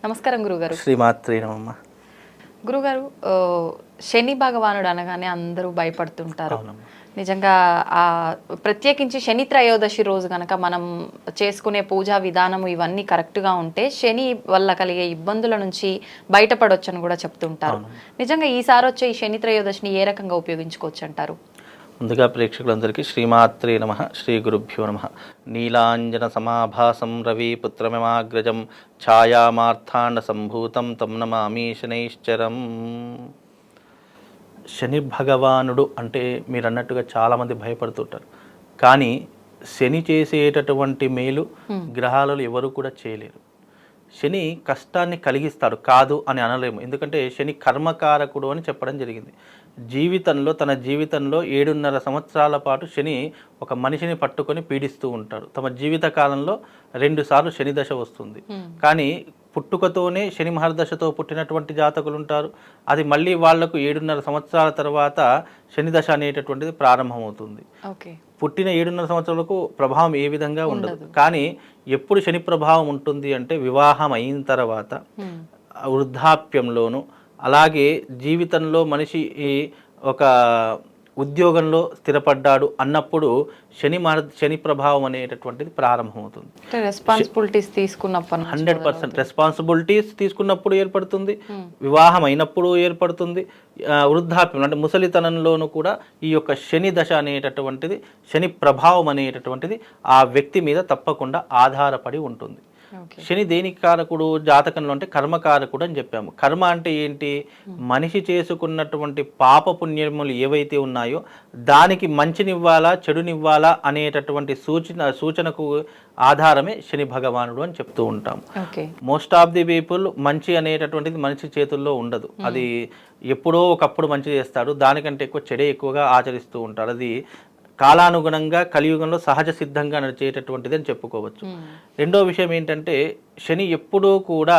నమస్కారం గురుగారు. శ్రీమాత్రే నమః. గురుగారు, శని భగవానుడు అనగానే అందరూ భయపడుతుంటారు. అవునమ్మా. నిజంగా ప్రత్యేకించి శని త్రయోదశి రోజు కనుక మనం చేసుకునే పూజా విధానము ఇవన్నీ కరెక్ట్గా ఉంటే శని వల్ల కలిగే ఇబ్బందుల నుంచి బయటపడొచ్చని కూడా చెప్తుంటారు. నిజంగా ఈసారి వచ్చే ఈ శని త్రయోదశిని ఏ రకంగా ఉపయోగించుకోవచ్చు అంటారు? ముందుగా ప్రేక్షకులందరికీ శ్రీమాత్రే నమః, శ్రీ గురుభ్యో నమః. నీలాంజన సమాభాసం రవిపుత్రమిమాగ్రజం ఛాయామార్థాండ సంభూతం తం నమామి శనైశ్చరం. శని భగవానుడు అంటే మీరు అన్నట్టుగా చాలామంది భయపడుతుంటారు. కానీ శని చేసేటటువంటి మేలు గ్రహాలలో ఎవరు కూడా చేయలేరు. శని కష్టాన్ని కలిగిస్తాడు, కాదు అని అనలేము. ఎందుకంటే శని కర్మకారకుడు అని చెప్పడం జరిగింది. తన జీవితంలో 7.5 సంవత్సరాల పాటు శని ఒక మనిషిని పట్టుకొని పీడిస్తూ ఉంటాడు. తమ జీవిత కాలంలో 2 సార్లు శని దశ వస్తుంది. కానీ పుట్టుకతోనే శని మహర్దశతో పుట్టినటువంటి జాతకులు ఉంటారు. అది మళ్ళీ వాళ్లకు 7.5 సంవత్సరాల తర్వాత శని దశ అనేటటువంటిది ప్రారంభమవుతుంది. పుట్టిన 7.5 సంవత్సరాలకు ప్రభావం ఏ విధంగా ఉండదు. కానీ ఎప్పుడు శని ప్రభావం ఉంటుంది అంటే వివాహం అయిన తర్వాత, వృద్ధాప్యంలోను, అలాగే జీవితంలో మనిషి ఒక ఉద్యోగంలో స్థిరపడ్డాడు అన్నప్పుడు శని ప్రభావం అనేటటువంటిది ప్రారంభమవుతుంది. రెస్పాన్సిబిలిటీస్ తీసుకున్నప్పుడు 100% రెస్పాన్సిబిలిటీస్ తీసుకున్నప్పుడు ఏర్పడుతుంది, వివాహం అయినప్పుడు ఏర్పడుతుంది, వృద్ధాప్యం అంటే ముసలితనంలోనూ కూడా ఈ యొక్క శని దశ అనేటటువంటిది, శని ప్రభావం అనేటటువంటిది ఆ వ్యక్తి మీద తప్పకుండా ఆధారపడి ఉంటుంది. శని దేనికి కారకుడు జాతకంలో అంటే కర్మకారకుడు అని చెప్పాము. కర్మ అంటే ఏంటి? మనిషి చేసుకున్నటువంటి పాప పుణ్యములు ఏవైతే ఉన్నాయో దానికి మంచినివ్వాలా చెడునివ్వాలా అనేటటువంటి సూచనకు ఆధారమే శని భగవానుడు అని చెప్తూ ఉంటాం. మోస్ట్ ఆఫ్ ది పీపుల్ మంచి అనేటటువంటిది మనిషి చేతుల్లో ఉండదు. అది ఎప్పుడో ఒకప్పుడు మంచి చేస్తాడు, దానికంటే ఎక్కువ చెడే ఎక్కువగా ఆచరిస్తూ ఉంటాడు. అది కాలానుగుణంగా కలియుగంలో సహజ సిద్ధంగా నడిచేటటువంటిది అని చెప్పుకోవచ్చు. రెండో విషయం ఏంటంటే శని ఎప్పుడూ కూడా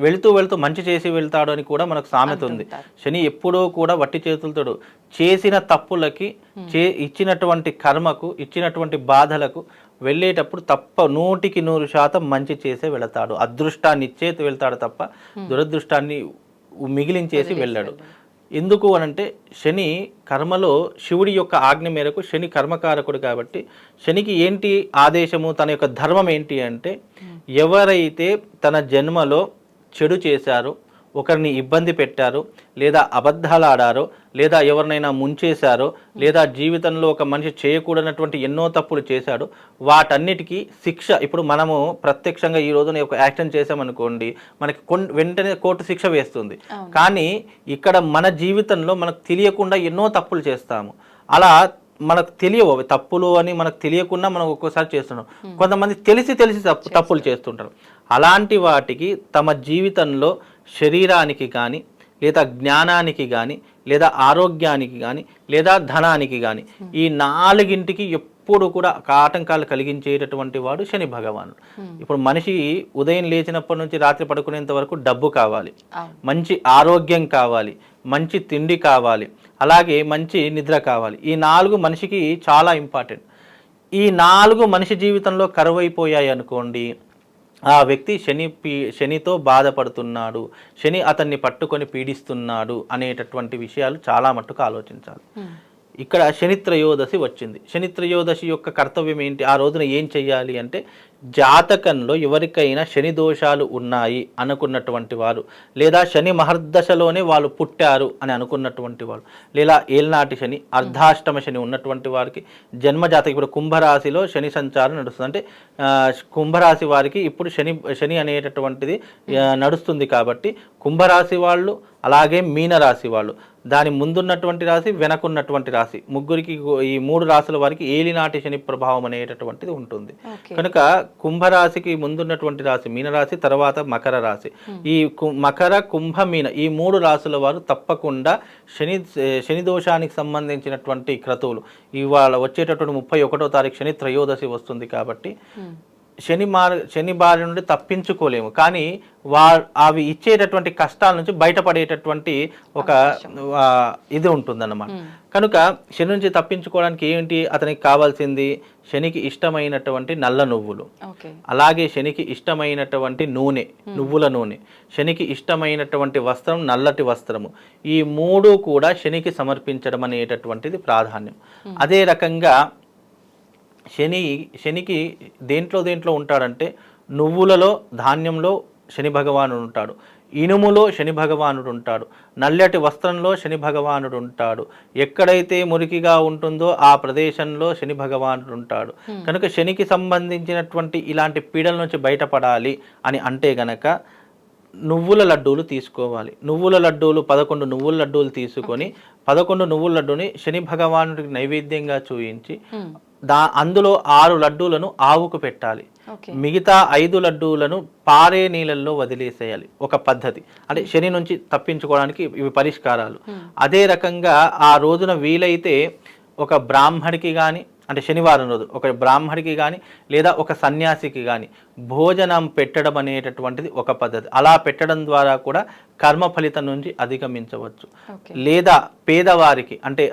వెళుతూ మంచి చేసి వెళ్తాడు అని కూడా మనకు సామెత ఉంది. శని ఎప్పుడూ కూడా వట్టి చేతులతో చేసిన తప్పులకి, ఇచ్చినటువంటి కర్మకు, ఇచ్చినటువంటి బాధలకు వెళ్ళేటప్పుడు 100% మంచి చేసే వెళతాడు. అదృష్టాన్ని ఇచ్చేసి వెళ్తాడు తప్ప దురదృష్టాన్ని మిగిలించేసి వెళ్ళాడు. ఎందుకు అనంటే శని కర్మలో శివుడి యొక్క ఆజ్ఞ మేరకు శని కర్మకారకుడు కాబట్టి శనికి ఏంటి ఆదేశము, తన యొక్క ధర్మం ఏంటి అంటే ఎవరైతే తన జన్మలో చెడు చేశారో, ఒకరిని ఇబ్బంది పెట్టారో, లేదా అబద్ధాలు ఆడారో, లేదా ఎవరినైనా ముంచేశారో, లేదా జీవితంలో ఒక మనిషి చేయకూడనటువంటి ఎన్నో తప్పులు చేశాడో వాటన్నిటికీ శిక్ష. ఇప్పుడు మనము ప్రత్యక్షంగా ఈ రోజున ఒక యాక్షన్ చేసామనుకోండి, మనకి వెంటనే కోర్టు శిక్ష వేస్తుంది. కానీ ఇక్కడ మన జీవితంలో మనకు తెలియకుండా ఎన్నో తప్పులు చేస్తాము. అలా మనకు తెలియవు అవి తప్పులు అని మనకు తెలియకుండా మనం ఒక్కోసారి చేస్తున్నాం. కొంతమంది తెలిసి తప్పులు చేస్తుంటారు. అలాంటి వాటికి తమ జీవితంలో శరీరానికి కానీ, లేదా జ్ఞానానికి కానీ, లేదా ఆరోగ్యానికి కానీ, లేదా ధనానికి కానీ, ఈ 4ంటికి ఎప్పుడు కూడా ఆటంకాలు కలిగించేటటువంటి వాడు శని భగవానుడు. ఇప్పుడు మనిషి ఉదయం లేచినప్పటి నుంచి రాత్రి పడుకునేంత వరకు డబ్బు కావాలి, మంచి ఆరోగ్యం కావాలి, మంచి తిండి కావాలి, అలాగే మంచి నిద్ర కావాలి. ఈ 4 మనిషికి చాలా ఇంపార్టెంట్. ఈ 4 మనిషి జీవితంలో కరువైపోయాయి అనుకోండి, ఆ వ్యక్తి శనితో బాధపడుతున్నాడు, శని అతన్ని పట్టుకొని పీడిస్తున్నాడు అనేటటువంటి విషయాలు చాలా మట్టుకు ఆలోచించాలి. ఇక్కడ శని త్రయోదశి వచ్చింది. శని త్రయోదశి యొక్క కర్తవ్యం ఏంటి? ఆ రోజున ఏం చెయ్యాలి అంటే, జాతకంలో ఎవరికైనా శని దోషాలు ఉన్నాయి అనుకున్నటువంటి వారు, లేదా శని మహర్దశలోనే వాళ్ళు పుట్టారు అని అనుకున్నటువంటి వారు, లేదా ఏల్నాటి శని, అర్ధాష్టమ శని ఉన్నటువంటి వారికి జన్మజాతక, ఇప్పుడు కుంభరాశిలో శని సంచారం నడుస్తుంది. అంటే కుంభరాశి వారికి ఇప్పుడు శని అనేటటువంటిది నడుస్తుంది. కాబట్టి కుంభరాశి వాళ్ళు, అలాగే మీనరాశి వాళ్ళు, దాని ముందున్నటువంటి రాశి, వెనకున్నటువంటి రాశి, ముగ్గురికి, ఈ 3 రాశుల వారికి ఏలినాటి శని ప్రభావం అనేటటువంటిది ఉంటుంది. కనుక కుంభరాశికి ముందున్నటువంటి రాశి మీనరాశి, తర్వాత మకర రాశి. ఈ మకర, కుంభ, మీన ఈ 3 రాశుల వారు తప్పకుండా శని దోషానికి సంబంధించినటువంటి క్రతువులు, ఇవాళ వచ్చేటటువంటి 31వ తారీఖు శని త్రయోదశి వస్తుంది. కాబట్టి శని బారి నుండి తప్పించుకోలేము, కానీ అవి ఇచ్చేటటువంటి కష్టాల నుంచి బయటపడేటటువంటి ఒక ఇది ఉంటుందన్నమాట. కనుక శని నుంచి తప్పించుకోవడానికి ఏంటి అతనికి కావాల్సింది? శనికి ఇష్టమైనటువంటి నల్ల నువ్వులు, అలాగే శనికి ఇష్టమైనటువంటి నూనె, నువ్వుల నూనె, శనికి ఇష్టమైనటువంటి వస్త్రం నల్లటి వస్త్రము, ఈ మూడు కూడా శనికి సమర్పించడం అనేటటువంటిది ప్రాధాన్యం. అదే రకంగా శనికి దేంట్లో ఉంటాడంటే నువ్వులలో, ధాన్యంలో శని భగవానుడు ఉంటాడు, ఇనుములో శని భగవానుడు ఉంటాడు, నల్లటి వస్త్రంలో శని భగవానుడు ఉంటాడు, ఎక్కడైతే మురికిగా ఉంటుందో ఆ ప్రదేశంలో శని భగవానుడు ఉంటాడు. కనుక శనికి సంబంధించినటువంటి ఇలాంటి పీడల నుంచి బయటపడాలి అని అంటే గనక నువ్వుల లడ్డూలు తీసుకోవాలి. నువ్వుల లడ్డూలు 11 నువ్వుల లడ్డూలు తీసుకొని 11 నువ్వుల లడ్డూని శని భగవానుడికి నైవేద్యంగా చూయించి అందులో 6 లడ్డూలను ఆవుకు పెట్టాలి. మిగతా 5 లడ్డూలను పారే నీళ్ళల్లో వదిలేసేయాలి. ఒక పద్ధతి, అంటే శని నుంచి తప్పించుకోవడానికి ఇవి పరిష్కారాలు. అదే రకంగా ఆ రోజున వీలైతే ఒక బ్రాహ్మడికి కానీ, అంటే శనివారం రోజు ఒక బ్రాహ్మడికి కానీ లేదా ఒక సన్యాసికి కానీ భోజనం పెట్టడం అనేటటువంటిది ఒక పద్ధతి. అలా పెట్టడం ద్వారా కూడా కర్మ ఫలితం నుంచి అధిగమించవచ్చు. లేదా పేదవారికి, అంటే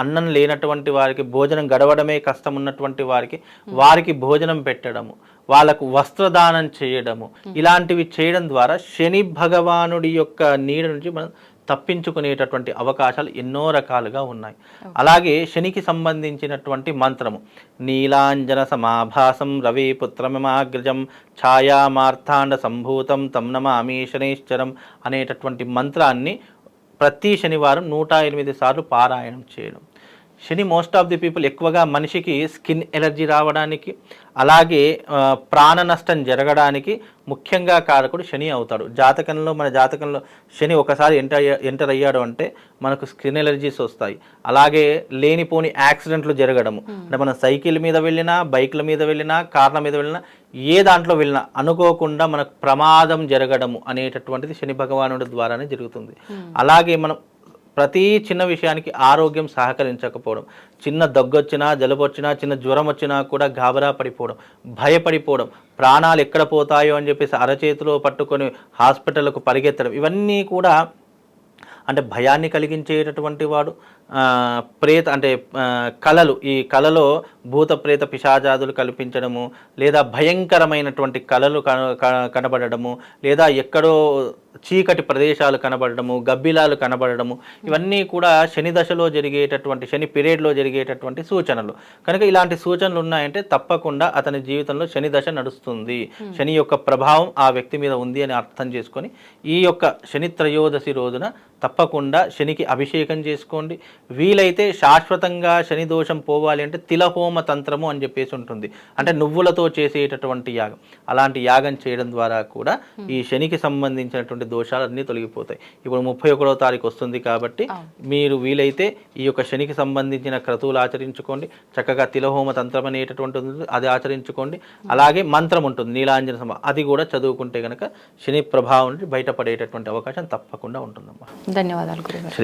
అన్నం లేనటువంటి వారికి, భోజనం గడవడమే కష్టం ఉన్నటువంటి వారికి భోజనం పెట్టడము, వాళ్ళకు వస్త్రదానం చేయడము, ఇలాంటివి చేయడం ద్వారా శని భగవానుడి యొక్క నీడ నుంచి మనం తప్పించుకునేటటువంటి అవకాశాలు ఎన్నో రకాలుగా ఉన్నాయి. అలాగే శనికి సంబంధించినటువంటి మంత్రము నీలాంజన సమాభాసం రవి పుత్రమమాగ్రజం ఛాయామార్థాండ సంభూతం తం నమామి శనైశ్చరం అనేటటువంటి మంత్రాన్ని ప్రతి శనివారం 108 సార్లు పారాయణం చేయడం. శని మోస్ట్ ఆఫ్ ది పీపుల్ ఎక్కువగా మనిషికి స్కిన్ ఎలర్జీ రావడానికి, అలాగే ప్రాణ నష్టం జరగడానికి ముఖ్యంగా కారకుడు శని అవుతాడు. మన జాతకంలో శని ఒకసారి ఎంటర్ అయ్యాడు అంటే మనకు స్కిన్ ఎలర్జీస్ వస్తాయి. అలాగే లేనిపోని యాక్సిడెంట్లు జరగడము, అంటే మనం సైకిల్ మీద వెళ్ళినా, బైక్ల మీద వెళ్ళినా, కార్ల మీద వెళ్ళినా, ఏ దాంట్లో వెళ్ళినా అనుకోకుండా మనకు ప్రమాదం జరగడము అనేటటువంటిది శని భగవానుడి ద్వారానే జరుగుతుంది. అలాగే మనం ప్రతి చిన్న విషయానికి ఆరోగ్యం సహకరించకపోవడం, చిన్న దగ్గొచ్చినా, జలుబు వచ్చినా, చిన్న జ్వరం వచ్చినా కూడా గాబరా పడిపోవడం, భయపడిపోవడం, ప్రాణాలు ఎక్కడ పోతాయో అని చెప్పేసి అరచేతిలో పట్టుకొని హాస్పిటల్కు పరిగెత్తడం, ఇవన్నీ కూడా అంటే భయాన్ని కలిగించేటటువంటి వాడు. కళలు, ఈ కళలో భూత ప్రేత పిశాచాదులు కల్పించడము, లేదా భయంకరమైనటువంటి కళలు కనబడము, లేదా ఎక్కడో చీకటి ప్రదేశాలు కనబడము, గబ్బిలాలు కనబడము, ఇవన్నీ కూడా శని దశలో జరిగేటటువంటి, శని పీరియడ్లో జరిగేటటువంటి సూచనలు. కనుక ఇలాంటి సూచనలు ఉన్నాయంటే తప్పకుండా అతని జీవితంలో శని దశ నడుస్తుంది, శని యొక్క ప్రభావం ఆ వ్యక్తి మీద ఉంది అని అర్థం చేసుకొని ఈ యొక్క శని త్రయోదశి రోజున తప్పకుండా శనికి అభిషేకం చేసుకోండి. వీలైతే శాశ్వతంగా శని దోషం పోవాలి అంటే తిలహోమ తంత్రము అని చెప్పేసి ఉంటుంది, అంటే నువ్వులతో చేసేటటువంటి యాగం. అలాంటి యాగం చేయడం ద్వారా కూడా ఈ శనికి సంబంధించినటువంటి దోషాలన్నీ తొలగిపోతాయి. ఇప్పుడు 31వ తారీఖు వస్తుంది కాబట్టి మీరు వీలైతే ఈ యొక్క శనికి సంబంధించిన క్రతువులు ఆచరించుకోండి. చక్కగా తిలహోమ తంత్రం అనేటటువంటి ఉంటుంది, అది ఆచరించుకోండి. అలాగే మంత్రం ఉంటుంది నీలాంజన సమ, అది కూడా చదువుకుంటే కనుక శని ప్రభావం నుంచి బయటపడేటటువంటి అవకాశం తప్పకుండా ఉంటుందమ్మా. ధన్యవాదాలు గురుగారు.